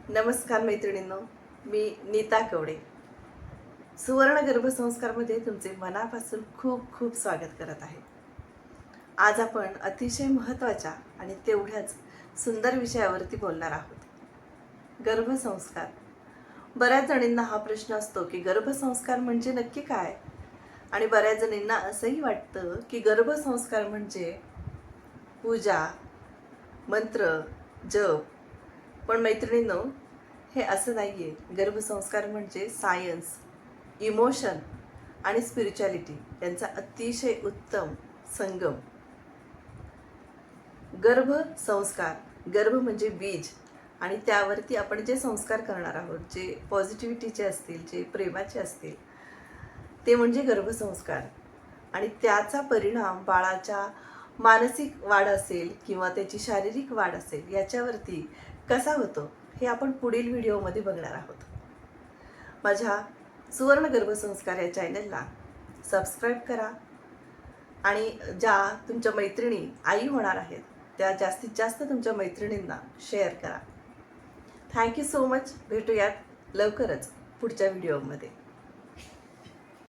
नमस्कार मैत्रिणींनो, मी नीता कवडे. सुवर्ण गर्भसंस्कारमध्ये तुमचे मनापासून खूप खूप स्वागत करत आहे. आज आपण अतिशय महत्त्वाच्या आणि तेवढ्याच सुंदर विषयावरती बोलणार आहोत. गर्भसंस्कार. बऱ्याच जणींना हा प्रश्न असतो की गर्भसंस्कार म्हणजे नक्की काय? आणि बऱ्याच जणींना असंही वाटतं की गर्भसंस्कार म्हणजे पूजा, मंत्र, जप. पण मैत्रिणींनो, हे असं नाही आहे. गर्भसंस्कार म्हणजे सायन्स, इमोशन आणि स्पिरिच्युअलिटी यांचा अतिशय उत्तम संगम. गर्भसंस्कार, गर्भ म्हणजे बीज, आणि त्यावरती आपण जे संस्कार करणार आहोत, जे पॉझिटिव्हिटीचे असतील, जे प्रेमाचे असतील, ते म्हणजे गर्भसंस्कार. आणि त्याचा परिणाम बाळाच्या मानसिक वाढ असेल किंवा त्याची शारीरिक वाढ असेल याच्यावरती कसा होतो हे आपण पुढील व्हिडिओमध्ये बघणार आहोत. माझ्या सुवर्ण गर्भसंस्कार या चॅनलला सबस्क्राईब करा आणि ज्या तुमच्या मैत्रिणी आई होणार आहेत त्या जास्तीत जास्त तुमच्या मैत्रिणींना शेअर करा. Thank you so much. भेटूयात लवकरच पुढच्या व्हिडिओमध्ये.